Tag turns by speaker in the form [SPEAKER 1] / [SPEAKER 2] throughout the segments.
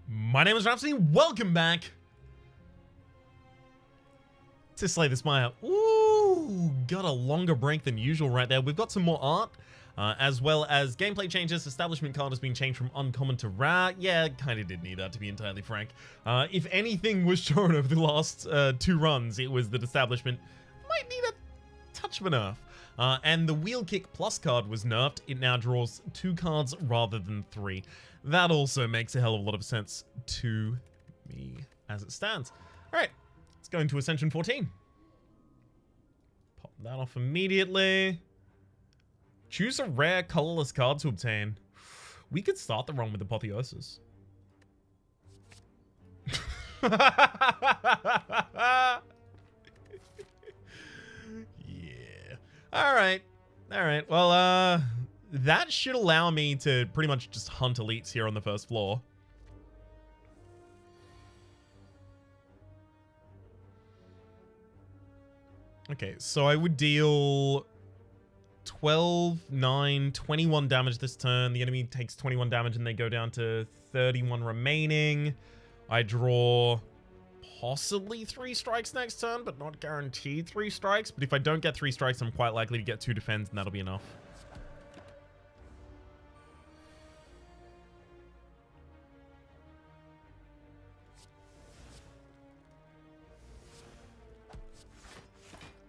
[SPEAKER 1] My name is Rhapsody. Welcome back to Slay the Spire. Ooh, got a longer break than usual right there. We've got some more art, as well as gameplay changes. Establishment card has been changed from uncommon to rare. Yeah, kind of did need that, to be entirely frank. If anything was shown over the last 2 runs, it was that establishment might need a touch of a nerf. And the wheel kick plus card was nerfed. It now draws 2 cards rather than 3. That also makes a hell of a lot of sense to me as it stands. All right, let's go into Ascension 14. Pop that off immediately. Choose a rare colorless card to obtain. We could start the run with Apotheosis. Yeah. All right. Well, that should allow me to pretty much just hunt elites here on the first floor. Okay, so I would deal 12, 9, 21 damage this turn. The enemy takes 21 damage and they go down to 31 remaining. I draw possibly 3 strikes next turn, but not guaranteed 3 strikes. But if I don't get 3 strikes, I'm quite likely to get 2 defends, and that'll be enough.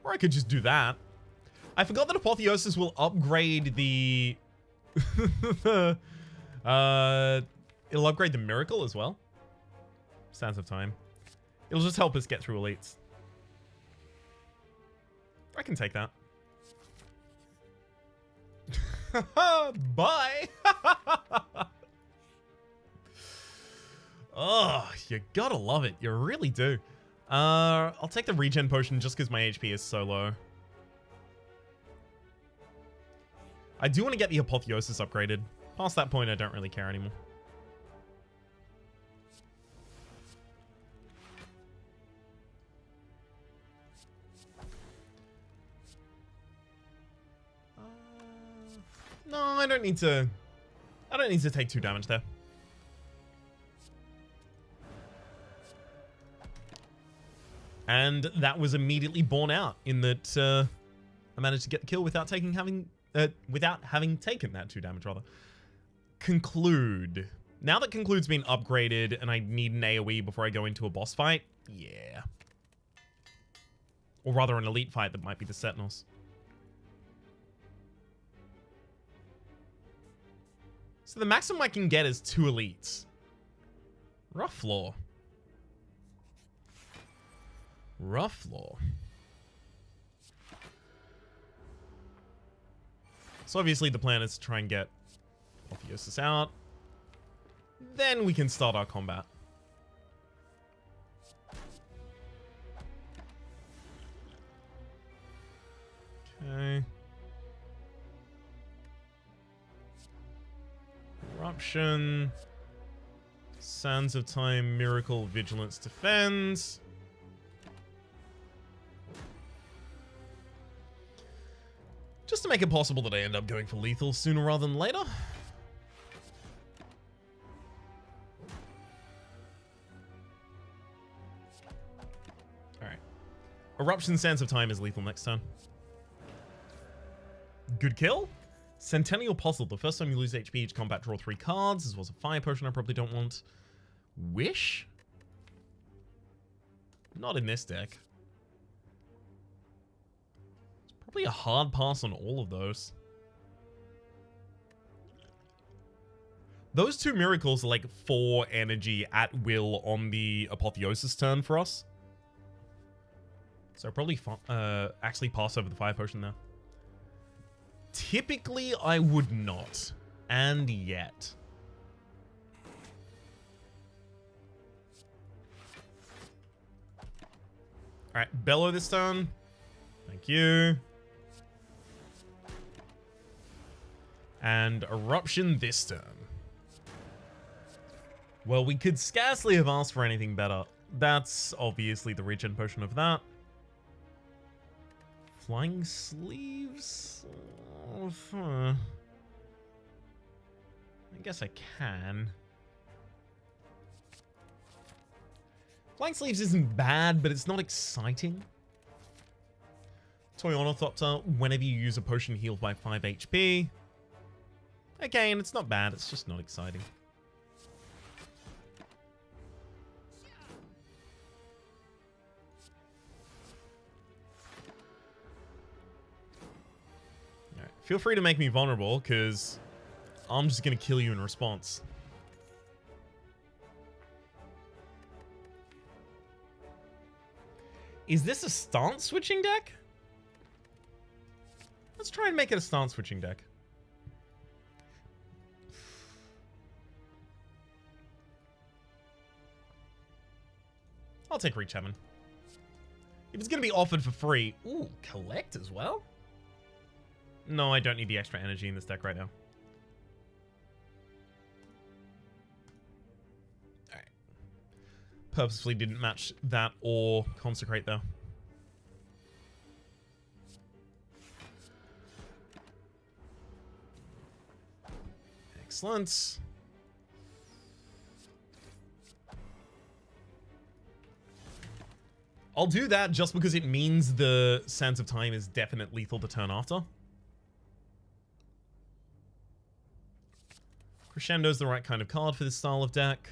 [SPEAKER 1] Or I could just do that. I forgot that Apotheosis will upgrade the... it'll upgrade the Miracle as well. Sands of Time. It'll just help us get through elites. I can take that. Bye! Oh, you gotta love it. You really do. I'll take the regen potion just because my HP is so low. I do want to get the Apotheosis upgraded. Past that point, I don't really care anymore. No, I don't need to take 2 damage there. And that was immediately borne out in that I managed to get the kill without having taken that 2 damage rather. Conclude. Now that Conclude's been upgraded and I need an AoE before I go into a boss fight, yeah. Or rather an elite fight that might be the Sentinels. So the maximum I can get is 2 elites. Rough floor. Rough floor. So obviously the plan is to try and get Apotheosis out. Then we can start our combat. Okay. Corruption. Sands of Time, Miracle, Vigilance, Defends. Just to make it possible that I end up going for lethal sooner rather than later. Alright. Eruption Sands of Time is lethal next turn. Good kill. Centennial Puzzle. The first time you lose HP each combat, draw 3 cards. This was a fire potion I probably don't want. Wish? Not in this deck. Probably a hard pass on all of those. Those 2 miracles are like 4 energy at will on the Apotheosis turn for us. So I'll probably actually pass over the fire potion there. Typically, I would not. And yet. Alright, Bellow this turn. Thank you. And Eruption this turn. Well, we could scarcely have asked for anything better. That's obviously the regen potion of that. Flying Sleeves? I guess I can. Flying Sleeves isn't bad, but it's not exciting. Toy Ornithopter, whenever you use a potion healed by 5 HP. Again, it's not bad, it's just not exciting. Alright, feel free to make me vulnerable, because I'm just going to kill you in response. Is this a stance switching deck? Let's try and make it a stance switching deck. I'll take Reach Heaven. If it's going to be offered for free... Ooh, collect as well? No, I don't need the extra energy in this deck right now. Alright. Purposefully didn't match that or Consecrate, though. Excellent. I'll do that just because it means the Sands of Time is definite lethal the turn after. Crescendo's the right kind of card for this style of deck.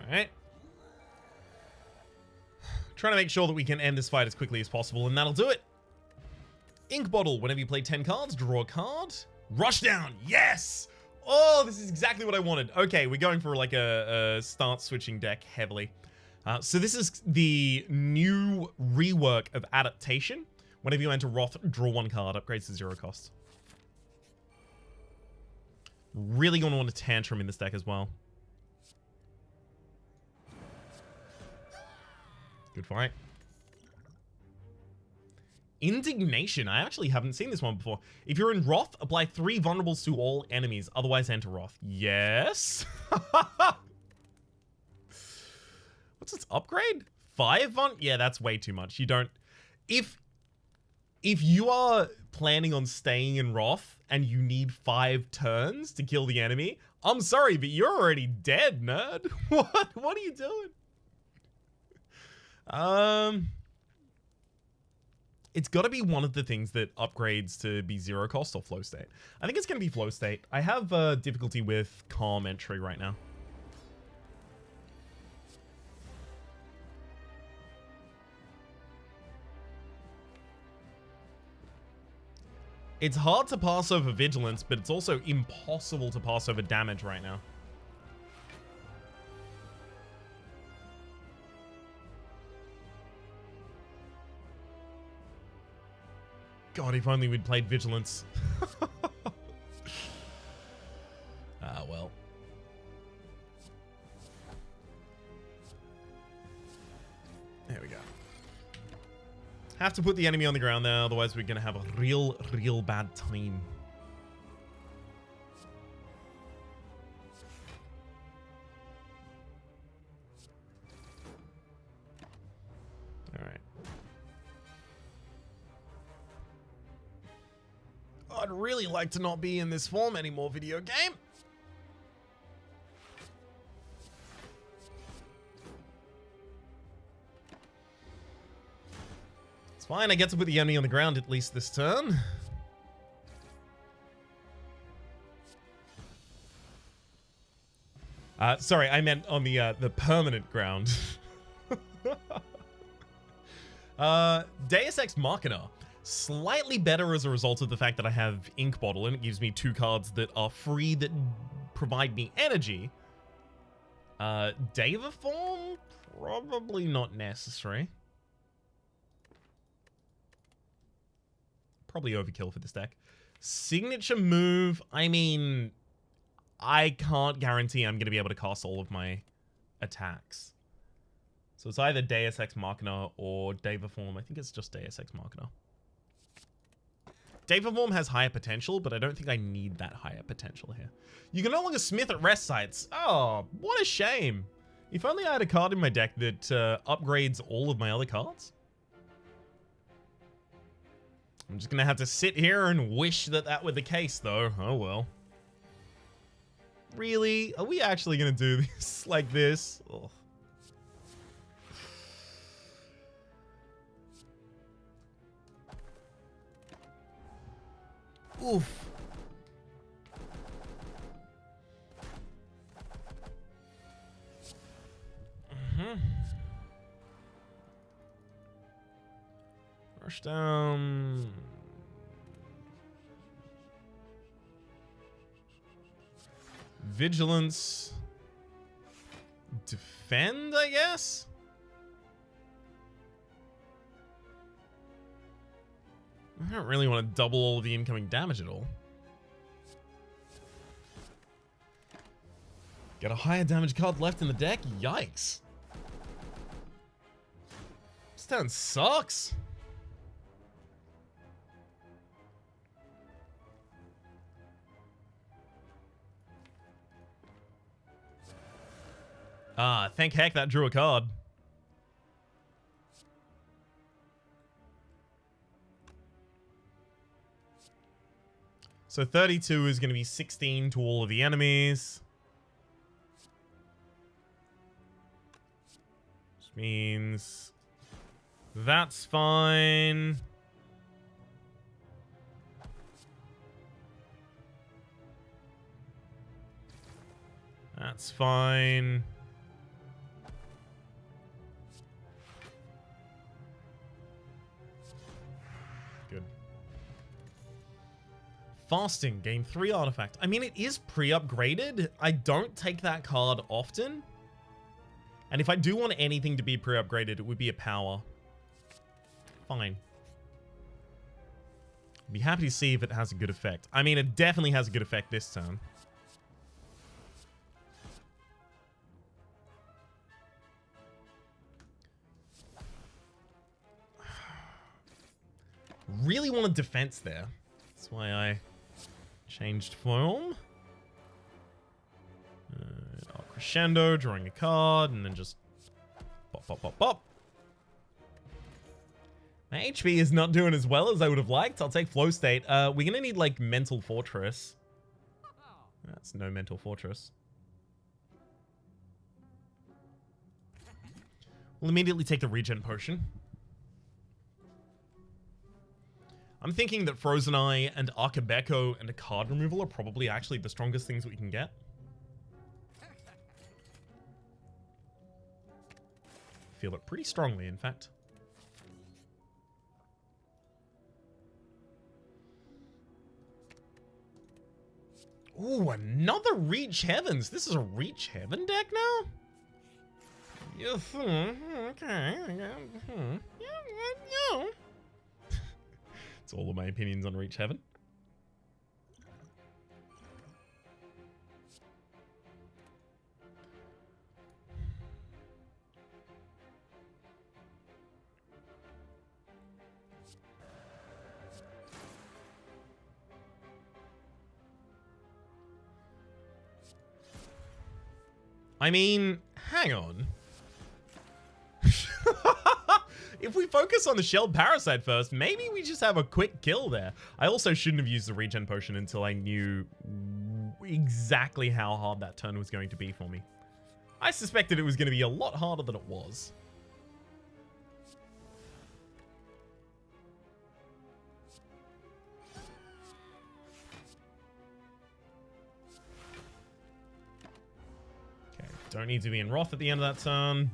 [SPEAKER 1] Alright. Trying to make sure that we can end this fight as quickly as possible, and that'll do it. Ink Bottle. Whenever you play 10 cards, draw a card. Rushdown. Yes! Oh, this is exactly what I wanted. Okay, we're going for like a start switching deck heavily. So this is the new rework of Adaptation. Whenever you enter Wrath, draw 1 card. Upgrades to 0 cost. Really going to want a Tantrum in this deck as well. Good fight. Indignation. I actually haven't seen this one before. If you're in Wrath, apply 3 vulnerables to all enemies. Otherwise, enter Wrath. Yes. What's its upgrade? 5 vul? Yeah, that's way too much. You don't... If you are planning on staying in Wrath and you need 5 turns to kill the enemy, I'm sorry, but you're already dead, nerd. What are you doing? It's got to be one of the things that upgrades to be 0 cost or flow state. I think it's going to be flow state. I have difficulty with calm entry right now. It's hard to pass over vigilance, but it's also impossible to pass over damage right now. God, if only we'd played Vigilance. Ah, well. There we go. Have to put the enemy on the ground there, otherwise we're gonna have a real bad time. Alright. I'd really like to not be in this form anymore, video game. It's fine, I get to put the enemy on the ground at least this turn. Sorry, I meant on the permanent ground. Deus Ex Machina. Slightly better as a result of the fact that I have Ink Bottle and it gives me 2 cards that are free that provide me energy. Deva Form? Probably not necessary. Probably overkill for this deck. Signature move, I mean, I can't guarantee I'm going to be able to cast all of my attacks. So it's either Deus Ex Machina or Deva Form. I think it's just Deus Ex Machina. Deva Form has higher potential, but I don't think I need that higher potential here. You can no longer smith at rest sites. Oh, what a shame. If only I had a card in my deck that upgrades all of my other cards. I'm just gonna have to sit here and wish that that were the case, though. Oh well. Really? Are we actually gonna do this like this? Ugh. Oof. Rush down. Vigilance. Defend, I guess? I don't really want to double all of the incoming damage at all. Got a higher damage card left in the deck? Yikes. This turn sucks. Ah, thank heck that drew a card. So 32 is going to be 16 to all of the enemies. Which means that's fine. That's fine. Good. Fasting, gain 3 artifact. I mean, it is pre-upgraded. I don't take that card often. And if I do want anything to be pre-upgraded, it would be a power. Fine. I'd be happy to see if it has a good effect. I mean, it definitely has a good effect this turn. Really want a defense there. That's why I changed form. Crescendo, drawing a card, and then just pop, pop, pop, pop. My HP is not doing as well as I would have liked. I'll take Flow State. We're going to need, like, Mental Fortress. That's no Mental Fortress. We'll immediately take the Regen Potion. I'm thinking that Frozen Eye and Archibeko and a card removal are probably actually the strongest things we can get. Feel it pretty strongly, in fact. Ooh, another Reach Heavens. This is a Reach Heaven deck now? Yes, okay. Yeah. It's all of my opinions on Reach Heaven. I mean, hang on. If we focus on the Shelled Parasite first, maybe we just have a quick kill there. I also shouldn't have used the Regen Potion until I knew exactly how hard that turn was going to be for me. I suspected it was going to be a lot harder than it was. Okay, don't need to be in Wrath at the end of that turn.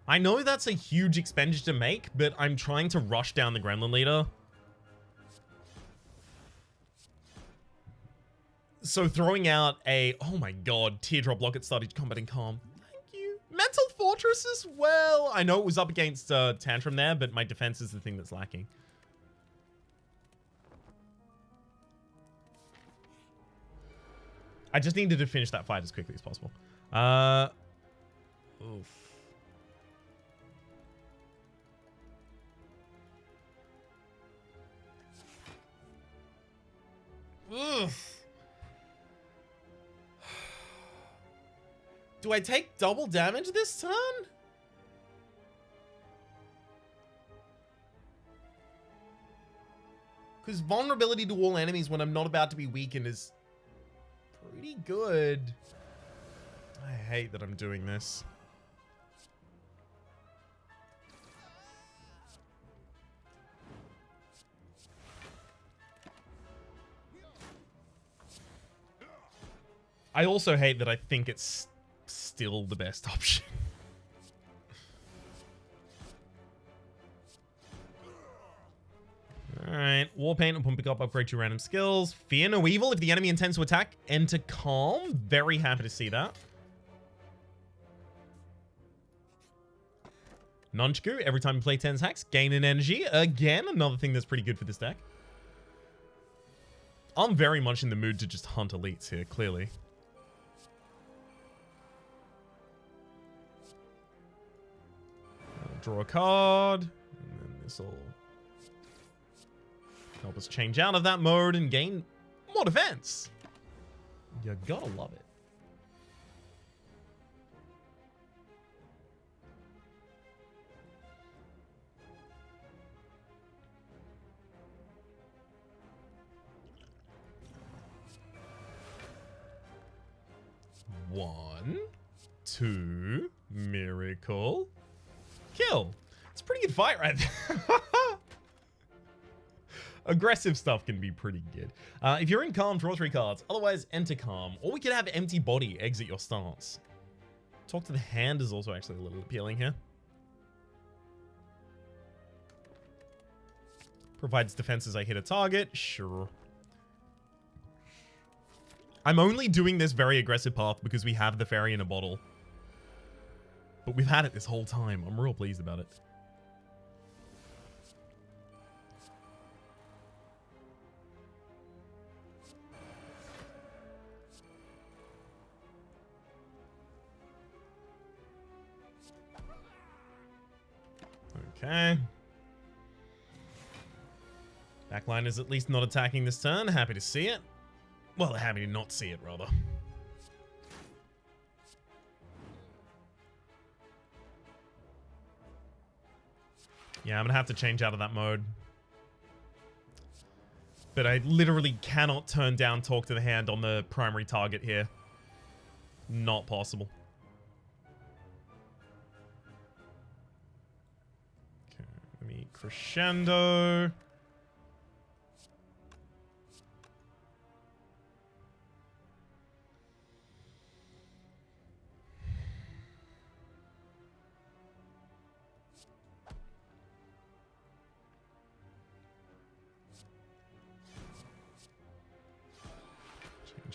[SPEAKER 1] I know that's a huge expenditure to make, but I'm trying to rush down the Gremlin Leader. So throwing out a, oh my god, Teardrop Locket started combating Calm. Thank you. Mental Fortress as well. I know it was up against Tantrum there, but my defense is the thing that's lacking. I just needed to finish that fight as quickly as possible. Oof. Do I take double damage this turn? Because vulnerability to all enemies when I'm not about to be weakened is pretty good. I hate that I'm doing this. I also hate that I think it's still the best option. Alright, War Paint upon pick up, upgrade your random skills. Fear no evil if the enemy intends to attack. Enter calm. Very happy to see that. Nunchaku, every time you play 10 attacks, gain an energy. Again, another thing that's pretty good for this deck. I'm very much in the mood to just hunt elites here, clearly. Draw a card. And then this will help us change out of that mode and gain more defense. You gotta love it. One, two, miracle, kill. It's a pretty good fight right there. Aggressive stuff can be pretty good. If you're in calm, draw 3 cards. Otherwise, enter calm. Or we could have empty body exit your stance. Talk to the hand is also actually a little appealing here. Provides defense as I hit a target. Sure. I'm only doing this very aggressive path because we have the fairy in a bottle. But we've had it this whole time. I'm real pleased about it. Okay. Backline is at least not attacking this turn. Happy to see it. Well, happy to not see it, rather. Yeah, I'm gonna have to change out of that mode. But I literally cannot turn down Talk to the Hand on the primary target here. Not possible. Okay, let me crescendo.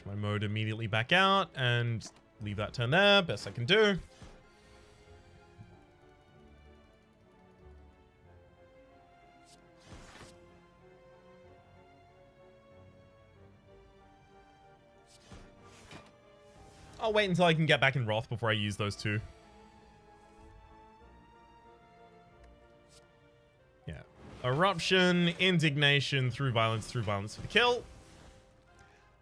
[SPEAKER 1] My mode immediately back out and leave that turn there. Best I can do. I'll wait until I can get back in Wrath before I use those two. Yeah. Eruption, Indignation, through violence for the kill.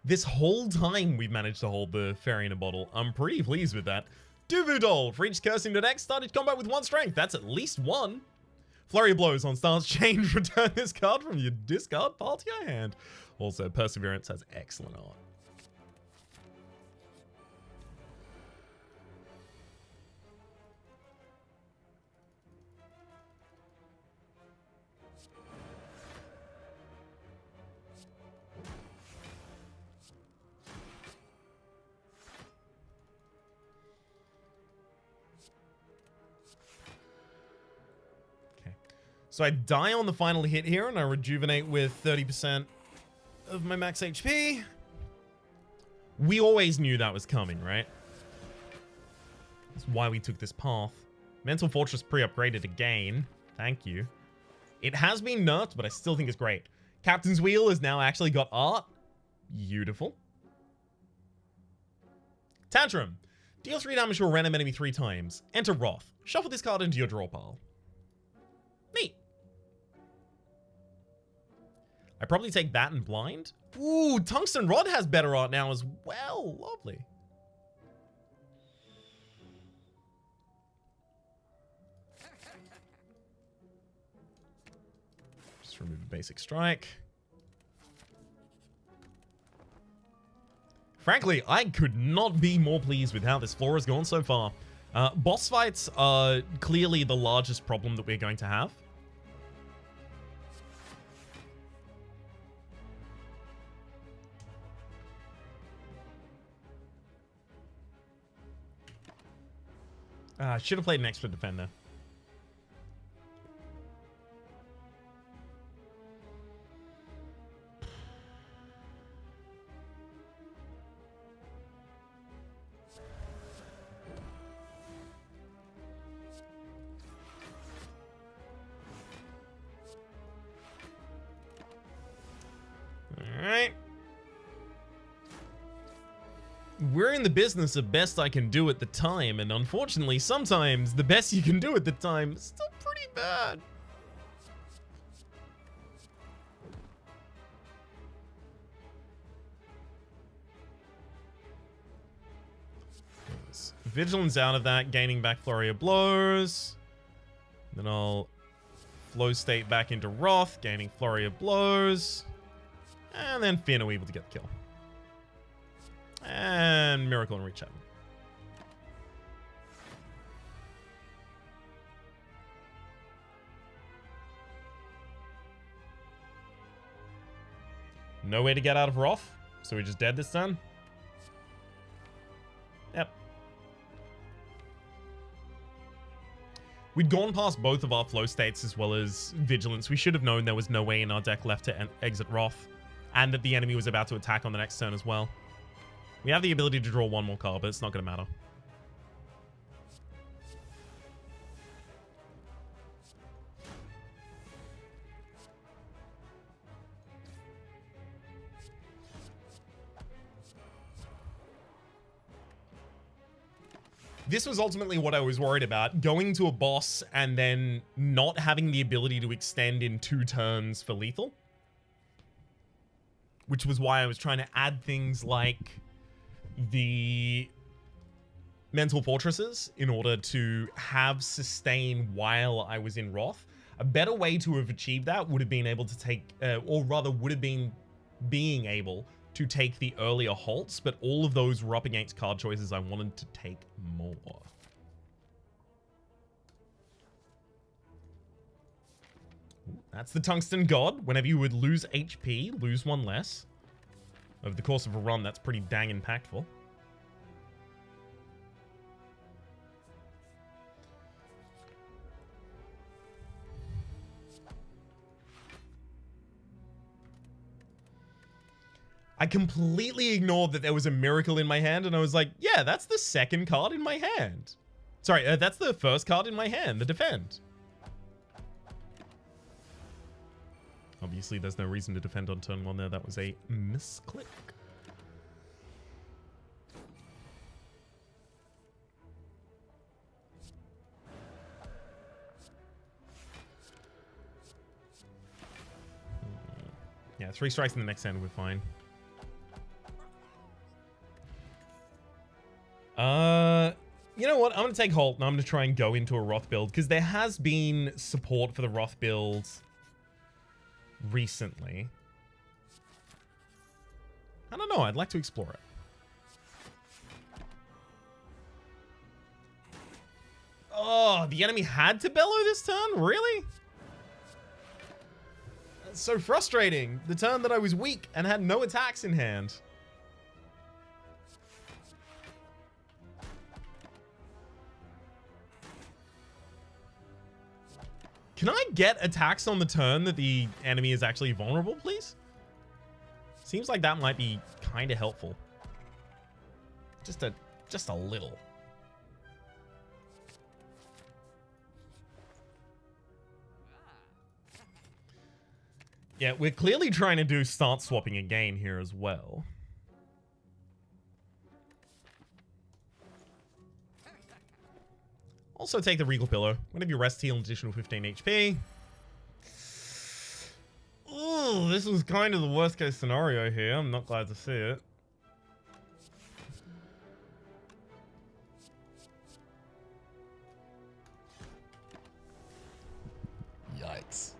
[SPEAKER 1] This whole time we've managed to hold the fairy in a bottle. I'm pretty pleased with that. Duvudol, for each cursing the deck, started combat with 1 strength. That's at least 1. Flurry of Blows on stance change. Return this card from your discard pile to your hand. Also, Perseverance has excellent art. So I die on the final hit here, and I rejuvenate with 30% of my max HP. We always knew that was coming, right? That's why we took this path. Mental Fortress pre-upgraded again. Thank you. It has been nerfed, but I still think it's great. Captain's Wheel has now actually got art. Beautiful. Tantrum. Deal 3 damage to a random enemy 3 times. Enter Wrath. Shuffle this card into your draw pile. Neat. I probably take that and blind. Ooh, Tungsten Rod has better art now as well. Lovely. Just remove a basic strike. Frankly, I could not be more pleased with how this floor has gone so far. Boss fights are clearly the largest problem that we're going to have. Should have played an expert defender. Alright. We're in the business of best I can do at the time, and unfortunately, sometimes the best you can do at the time is still pretty bad. Vigilance out of that, gaining back Flurry of Blows. Then I'll flow state back into Wrath, gaining Flurry of Blows. And then Fear No Evil to get the kill. And Miracle and Reach Heaven. No way to get out of Wrath, so we're just dead this turn. Yep. We'd gone past both of our flow states as well as Vigilance. We should have known there was no way in our deck left to exit Wrath, and that the enemy was about to attack on the next turn as well. We have the ability to draw one more card, but it's not going to matter. This was ultimately what I was worried about. Going to a boss and then not having the ability to extend in 2 turns for lethal. Which was why I was trying to add things like the mental fortresses in order to have sustain while I was in Wrath. A better way to have achieved that would have been able to take, or rather would have been being able to take the earlier halts, but all of those were up against card choices I wanted to take more. That's the Tungsten God. Whenever you would lose HP, lose 1 less. Over the course of a run, that's pretty dang impactful. I completely ignored that there was a miracle in my hand, and I was like, yeah, that's the second card in my hand. Sorry, that's the first card in my hand, the defend. Obviously, there's no reason to defend on turn 1 there. That was a misclick. Yeah, 3 strikes in the next hand, we're fine. You know what? I'm going to take Halt, and I'm going to try and go into a Wrath build, because there has been support for the Wrath build recently. I don't know. I'd like to explore it. Oh, the enemy had to bellow this turn? Really? That's so frustrating. The turn that I was weak and had no attacks in hand. Can I get attacks on the turn that the enemy is actually vulnerable, please? Seems like that might be kind of helpful. Just a little. Yeah, we're clearly trying to do start swapping again here as well. Also take the Regal Pillow. Whenever you rest, heal an additional 15 HP. Ooh, this was kind of the worst case scenario here. I'm not glad to see it. Yikes.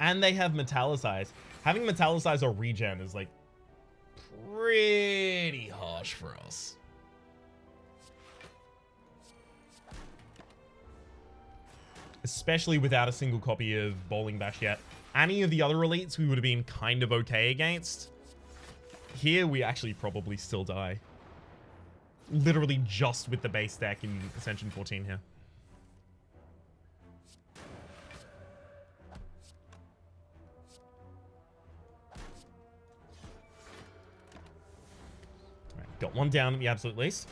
[SPEAKER 1] And they have Metallicize. Having Metallicize or regen is like pretty harsh for us. Especially without a single copy of Bowling Bash yet. Any of the other elites we would have been kind of okay against. Here we actually probably still die. Literally just with the base deck in Ascension 14 here. Alright, got one down at the absolute least.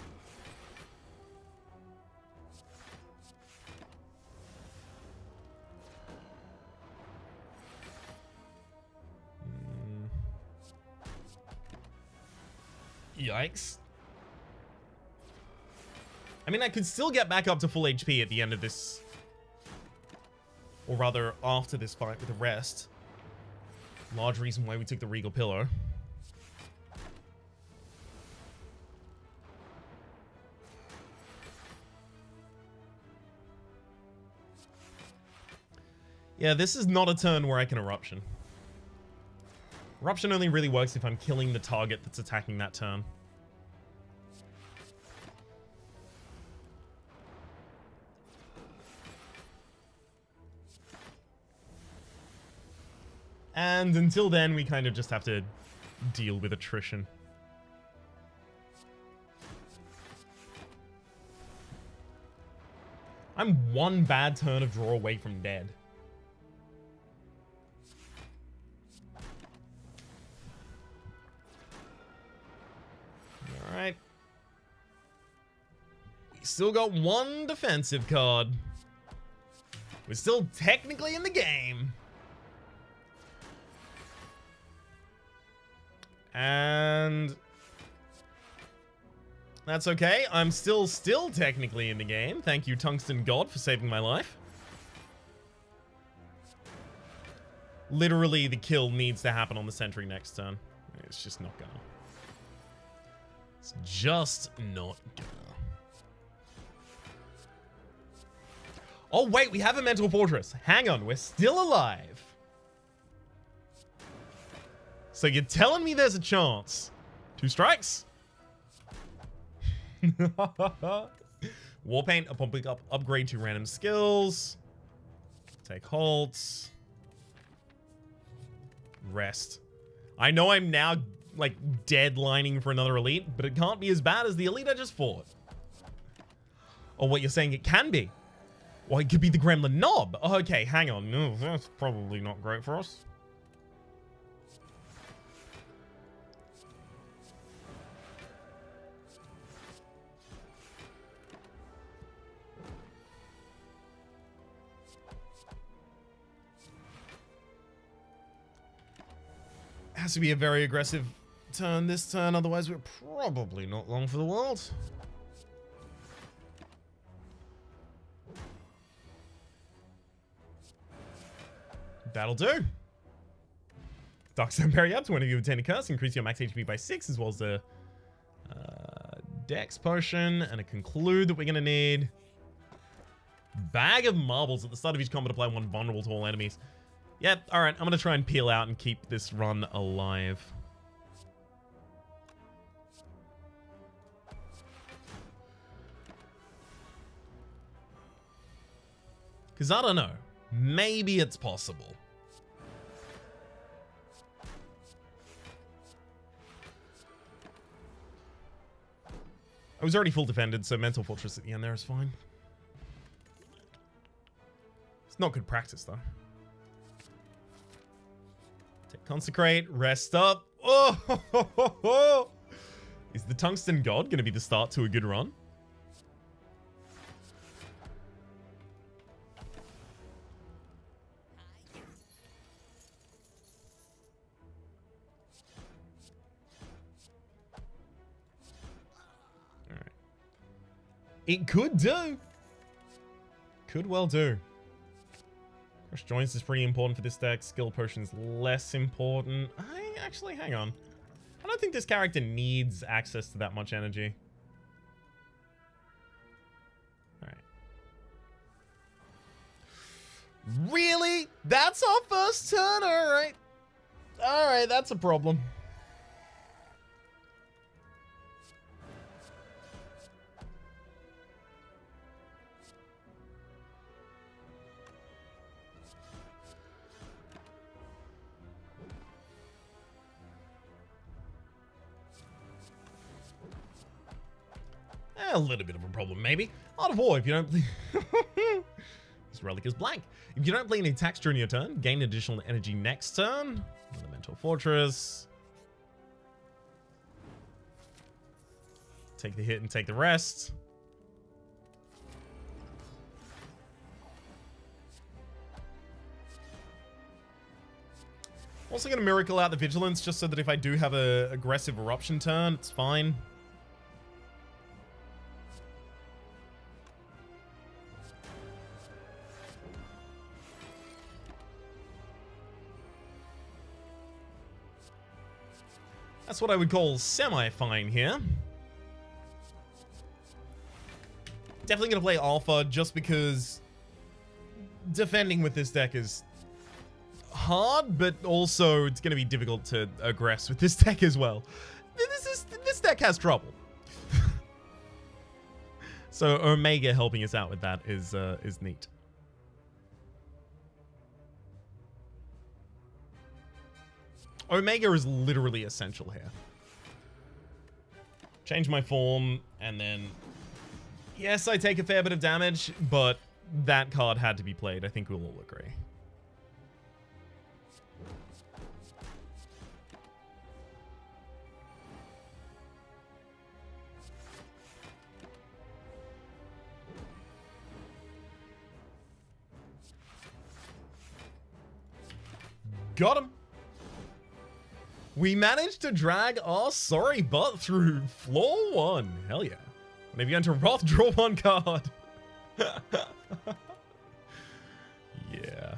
[SPEAKER 1] Yikes. I mean, I could still get back up to full HP at the end of this. Or rather, after this fight with the rest. Large reason why we took the Regal Pillow. Yeah, this is not a turn where I can Eruption. Eruption only really works if I'm killing the target that's attacking that turn. And until then, we kind of just have to deal with attrition. I'm one bad turn of draw away from dead. Alright. We still got one defensive card. We're still technically in the game. And that's okay. I'm still technically in the game. Thank you, Tungsten God, for saving my life. Literally, the kill needs to happen on the sentry next turn. It's just not gonna. It's just not gonna. Oh, wait, we have a Mental Fortress. Hang on, we're still alive. So you're telling me there's a chance? 2 strikes? Warpaint, upgrade to random skills. Take halts. Rest. I know I'm now, like, deadlining for another elite, but it can't be as bad as the elite I just fought. Or what you're saying it can be. Well, it could be the Gremlin Knob. Okay, hang on. No, that's probably not great for us. Has to be a very aggressive turn this turn, otherwise we're probably not long for the world. That'll do. Darkstone Periapts, whenever you obtain a curse, increase your max HP by 6, as well as the Dex Potion, and a Conclude that we're going to need. Bag of Marbles at the start of each combat, apply 1 vulnerable to all enemies. Yep, alright, I'm going to try and peel out and keep this run alive. Because I don't know, maybe it's possible. I was already full defended, so Mental Fortress at the end there is fine. It's not good practice, though. Take Consecrate, rest up. Oh! Is the Tungsten God going to be the start to a good run? Alright. It could do. Could well do. Crush Joints is pretty important for this deck. Skill Potion's less important. Actually, hang on. I don't think this character needs access to that much energy. Alright. Really? That's our first turn, alright. Alright, that's a problem. A little bit of a problem, maybe. Art of War, if you don't play... This relic is blank. If you don't play any attacks during your turn, gain additional energy next turn. Another Mental Fortress. Take the hit and take the rest. Also going to Miracle out the Vigilance, just so that if I do have a aggressive Eruption turn, it's fine. That's what I would call semi-fine here. Definitely going to play Alpha just because defending with this deck is hard, but also it's going to be difficult to aggress with this deck as well. This deck has trouble. So Omega helping us out with that is neat. Omega is literally essential here. Change my form, and then... Yes, I take a fair bit of damage, but that card had to be played. I think we'll all agree. Got him! We managed to drag our sorry butt through floor 1. Hell yeah. Whenever you enter Wrath, draw 1 card. Yeah.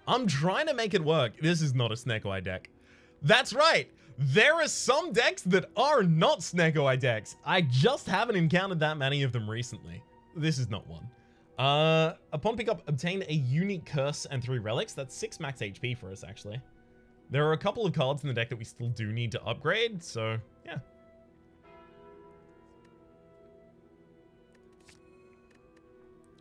[SPEAKER 1] I'm trying to make it work. This is not a Snake Eye deck. That's right. There are some decks that are not Snake Eye decks. I just haven't encountered that many of them recently. This is not one. Upon pickup, obtain a unique curse and 3 relics. That's 6 max HP for us, actually. There are a couple of cards in the deck that we still do need to upgrade, so yeah.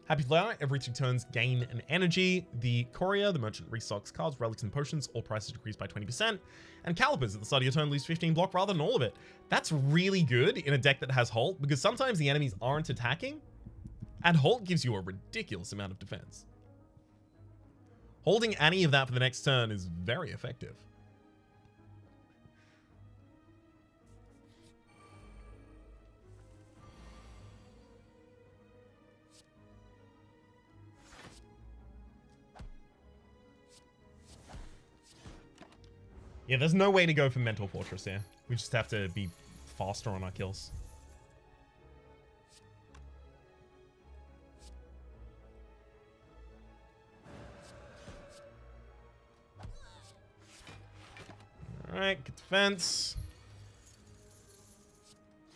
[SPEAKER 1] Happy Flower, every 2 turns gain an energy. The Courier, the Merchant restocks cards, relics, and potions, all prices decrease by 20%. And Calipers, at the start of your turn, lose 15 block rather than all of it. That's really good in a deck that has Halt, because sometimes the enemies aren't attacking, and Halt gives you a ridiculous amount of defense. Holding any of that for the next turn is very effective. Yeah, there's no way to go for Mental Fortress here. We just have to be faster on our kills. Alright, get defense.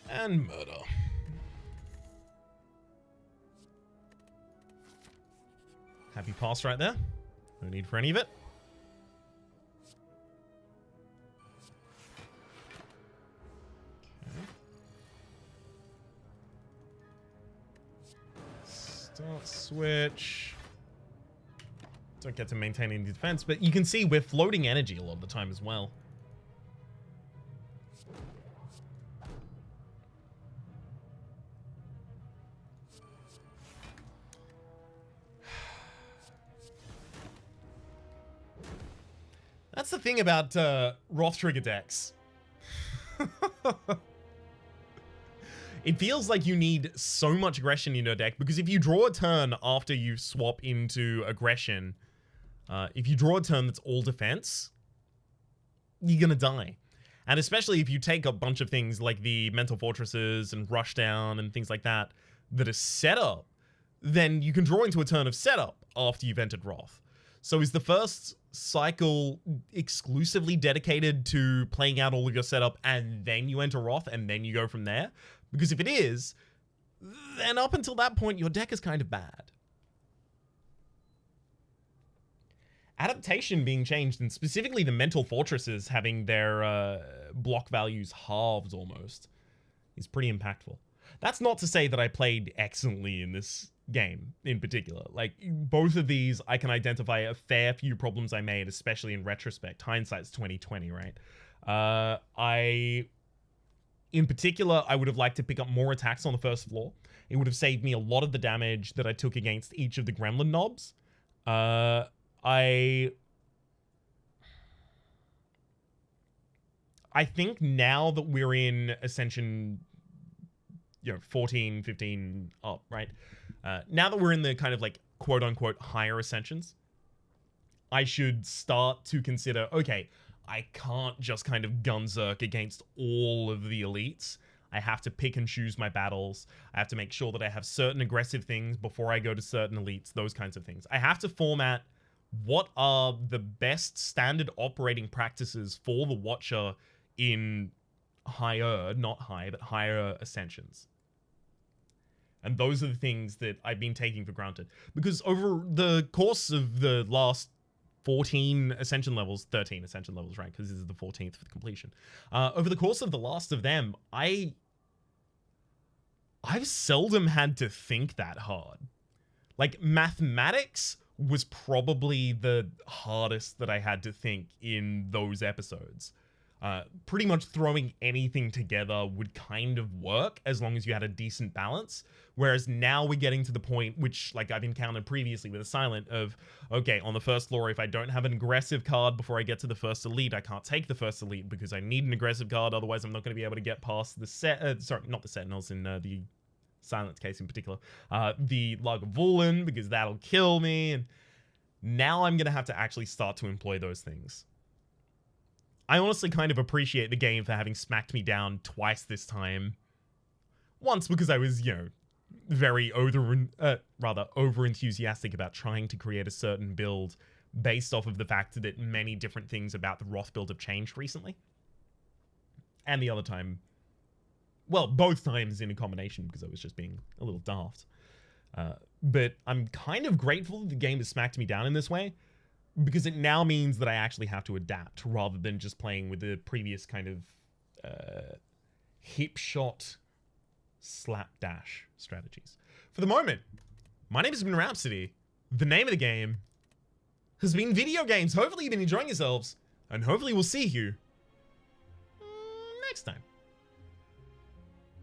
[SPEAKER 1] And murder. Happy pass right there. No need for any of it. Okay. Start switch. Don't get to maintain any defense, but you can see we're floating energy a lot of the time as well. That's the thing about Wrath trigger decks. It feels like you need so much aggression in your deck, because if you draw a turn after you swap into aggression, if you draw a turn that's all defense, you're gonna die. And especially if you take a bunch of things like the Mental Fortresses and Rushdown and things like that that are set up, then you can draw into a turn of setup after you've entered Wrath. So is the first cycle exclusively dedicated to playing out all of your setup and then you enter Wrath and then you go from there? Because if it is, then up until that point, your deck is kind of bad. adaptation being changed, and specifically the mental fortresses having their block values halved almost, is pretty impactful. That's not to say that I played excellently in this game in particular. Like, both of these, I can identify a fair few problems I made, especially in retrospect. Hindsight's 2020, right? In particular, I would have liked to pick up more attacks on the first floor. It would have saved me a lot of the damage that I took against each of the gremlin knobs. I think now that we're in Ascension, 14, 15 up, right? Now that we're in the kind of like quote unquote higher Ascensions, I should start to consider, okay, I can't just kind of gunzerk against all of the elites. I have to pick and choose my battles. I have to make sure that I have certain aggressive things before I go to certain elites, those kinds of things. I have to format what are the best standard operating practices for the Watcher in higher, not high, but higher Ascensions. And those are the things that I've been taking for granted. Because over the course of the last 14 Ascension levels, 13 Ascension levels, right? Because this is the 14th for the completion. Over the course of the last of them, I've seldom had to think that hard. Like, mathematics was probably the hardest that I had to think in those episodes. Pretty much throwing anything together would kind of work as long as you had a decent balance. Whereas now we're getting to the point, which like I've encountered previously with a silent, of, okay, on the first floor, if I don't have an aggressive card before I get to the first elite, I can't take the first elite because I need an aggressive card. Otherwise, I'm not going to be able to get past the sorry, not the Sentinels in the Silence case in particular. The Lagavulin, because that'll kill me. And now I'm going to have to actually start to employ those things. I honestly kind of appreciate the game for having smacked me down twice this time. Once because I was, very over-enthusiastic about trying to create a certain build based off of the fact that many different things about the Roth build have changed recently. And the other time, well, both times in a combination because I was just being a little daft. But I'm kind of grateful that the game has smacked me down in this way, because it now means that I actually have to adapt rather than just playing with the previous kind of hip shot slapdash strategies. For the moment, my name has been Rhapsody. The name of the game has been video games. Hopefully you've been enjoying yourselves, and hopefully we'll see you next time.